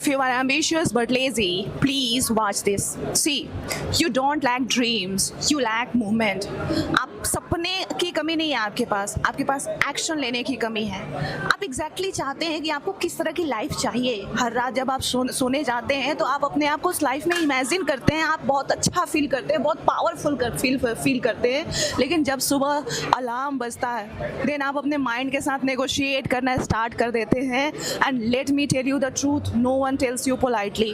If you are ambitious but lazy, please watch this. See, you don't lack dreams, you lack movement. आप सपने की कमी नहीं है आपके पास एक्शन लेने की कमी है. आप एग्जैक्टली चाहते हैं कि आपको किस तरह की लाइफ चाहिए. हर रात जब आप सोने जाते हैं तो आप अपने आप को उस लाइफ में इमेजिन करते हैं, आप बहुत अच्छा फील करते हैं, बहुत पावरफुल फील करते हैं. लेकिन जब सुबह अलार्म बजता है देन आप अपने माइंड के साथ नेगोशिएट करना स्टार्ट कर देते हैं. And let me tell you the truth, no one tells you politely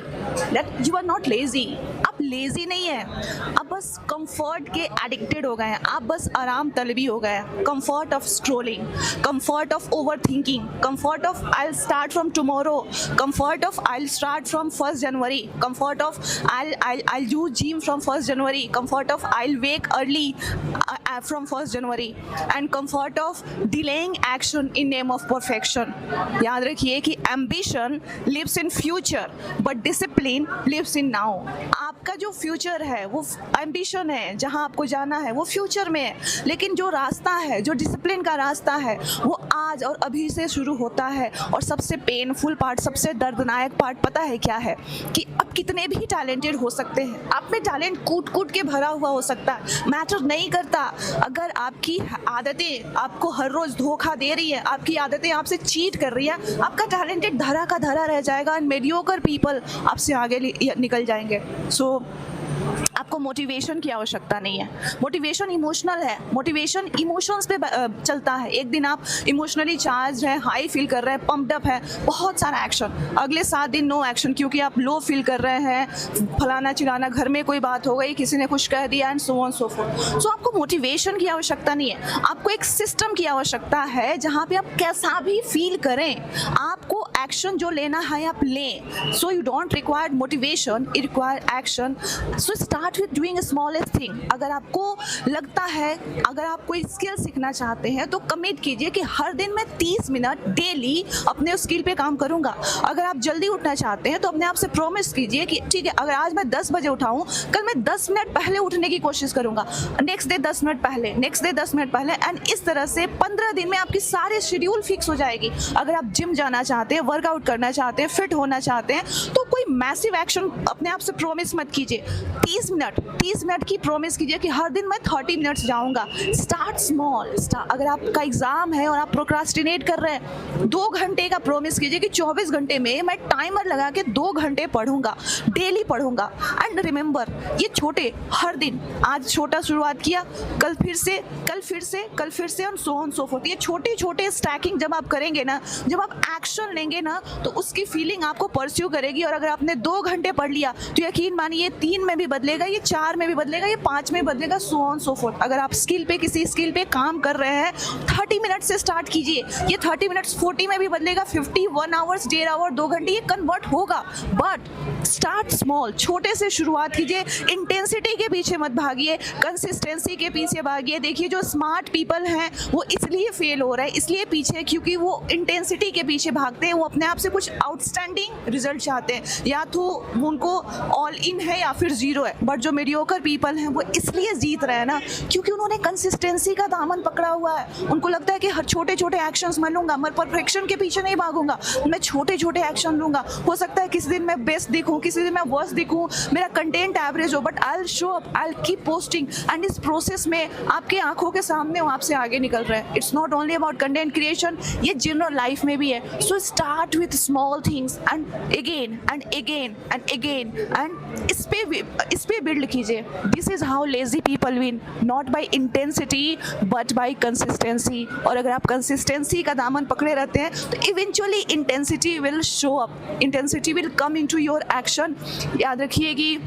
that you are not lazy. आप लेजी नहीं है, आप बस कंफर्ट के एडिक्टेड हो गए हैं. आप बस आराम तलबी हो गए हैं. Comfort of scrolling, comfort of over thinking, comfort of I start from tomorrow, comfort of I start from 1st January, comfort of I'll do gym from 1st January, comfort of I'll wake early from 1st January, and comfort of delaying action in name of perfection. याद रखिए कि ambition lives in future but discipline lives in now. आपका जो future है वो ambition है, जहां आपको जाना है वो फ्यूचर में है. लेकिन जो रास्ता है, जो डिसिप्लिन का रास्ता है, वो आज और अभी से शुरू होता है. और सबसे पेनफुल पार्ट, सबसे दर्दनाक पार्ट पता है क्या है? कि आप कितने भी टैलेंटेड हो सकते हैं, आप में टैलेंट कूट के भरा हुआ हो सकता है, मैटर नहीं करता. अगर आपकी आदतें आपको हर रोज धोखा दे रही है, आपकी आदतें आपसे चीट कर रही है, आपका टैलेंटेड धरा का धरा रह जाएगा. एंड मेडियोकर पीपल आपसे आगे निकल जाएंगे. सो आपको मोटिवेशन की आवश्यकता नहीं है. मोटिवेशन इमोशनल है, मोटिवेशन इमोशंस पे चलता है. एक दिन आप इमोशनली चार्ज हैं, हाई फील कर रहे हैं, पम्प्ड अप है, बहुत सारा एक्शन. अगले 7 दिन नो एक्शन क्योंकि आप लो फील कर रहे हैं, फलाना चिलाना, घर में कोई बात हो गई, किसी ने कुछ कह दिया, and so on so forth. So आपको मोटिवेशन की आवश्यकता नहीं है, आपको एक सिस्टम की आवश्यकता है जहाँ पे आप कैसा भी फील करें, आपको एक्शन जो लेना है आप लें. So you don't require motivation, you require action. So start with doing smallest thing. अगर आपको लगता है, अगर आप कोई स्किल सीखना चाहते हैं तो कमिट कीजिए कि हर दिन मैं 30 मिनट डेली अपने उस स्किल पे काम करूंगा. अगर आप जल्दी उठना चाहते हैं तो अपने आप से प्रॉमिस कीजिए कि ठीक है, अगर आज मैं 10 बजे उठाऊं, कल मैं 10 मिनट पहले उठने की कोशिश करूंगा, नेक्स्ट डे 10 मिनट पहले, नेक्स्ट डे 10 मिनट पहले. एंड इस तरह से 15 दिन में आपकी सारे शेड्यूल फिक्स हो जाएगी. अगर आप जिम जाना चाहते हैं, वर्कआउट करना चाहते हैं, फिट होना चाहते हैं, तो कोई मैसिव एक्शन अपने आप से प्रॉमिस मत कीजिए. 30 मिनट की प्रॉमिस कीजिए कि हर दिन मैं 30 मिनट्स जाऊंगा. Start small. अगर आपका एग्जाम है और आप प्रोक्रास्टिनेट कर रहे हैं, 2 घंटे का प्रॉमिस कीजिए कि 24 घंटे में मैं टाइमर लगा के 2 घंटे पढ़ूंगा, डेली पढ़ूंगा. एंड रिमेंबर, ये छोटे, हर दिन, आज छोटा शुरुआत किया, कल फिर से, कल फिर से, कल फिर से, और सो ऑन सो फोर्थ. ये छोटे छोटे स्टैकिंग जब आप करेंगे ना, जब आप एक्शन लेंगे ना, तो उसकी फीलिंग आपको परस्यू करेगी. और अगर आपने 2 घंटे पढ़ लिया तो यकीन मानिए ये 3 में भी बदलेगा, ये 4 में भी बदलेगा, ये 5 में बदलेगा, सो ऑन सो फोर्थ. अगर आप किसी स्किल पे काम कर रहे हैं, 30 मिनट से स्टार्ट कीजिए. ये 30 मिनट्स 40 में भी बदलेगा, 50, 1 आवर्स, 1.5 आवर, 2 घंटे, ये कन्वर्ट होगा. बट स्टार्ट स्मॉल, छोटे से शुरुआत कीजिए. इंटेंसिटी के पीछे मत भागिए, कंसिस्टेंसी के पीछे भागिए. देखिए जो स्मार्ट पीपल हैं वो इसलिए फेल हो रहे हैं, इसलिए पीछे, क्योंकि वो इंटेंसिटी के पीछे भागते हैं. वो अपने आप से कुछ आउटस्टैंडिंग रिजल्ट चाहते हैं, या तो उनको ऑल इन है या फिर जीरो है. बट जो मीडियोकर पीपल हैं वो इसलिए जीत रहे हैं ना, क्योंकि उन्होंने कंसिस्टेंसी का दामन पकड़ा हुआ है. उनको लगता है कि हर छोटे छोटे एक्शंस मैं लूंगा, मैं परफेक्शन के पीछे नहीं भागूंगा, मैं छोटे छोटे एक्शन लूंगा. हो सकता है किसी दिन मैं बेस्ट दिखूं, किसी दिन मैं वर्स्ट दिखूं, मेरा कंटेंट एवरेज हो, but I will show up, I will keep posting. And इस प्रोसेस में आपके आंखों के सामने वो आपसे आगे निकल रहे हैं. It's not only about content creation, ये जनरल लाइफ में भी है. So start with small things and again and again and again, and इस पे बिल्ड कीजिए. This is how lazy people win, not by intensity but by consistency. और अगर आप कंसिस्टेंसी का दामन पकड़े रहते हैं तो eventually intensity will show up, intensity will come into your action. याद रखिए कि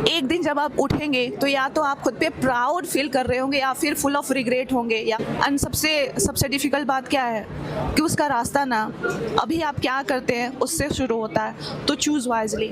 एक दिन जब आप उठेंगे तो या तो आप खुद पे प्राउड फील कर रहे होंगे या फिर फुल ऑफ रिग्रेट होंगे. या एंड सबसे डिफिकल्ट बात क्या है कि उसका रास्ता ना अभी आप क्या करते हैं उससे शुरू होता है. तो चूज वाइजली.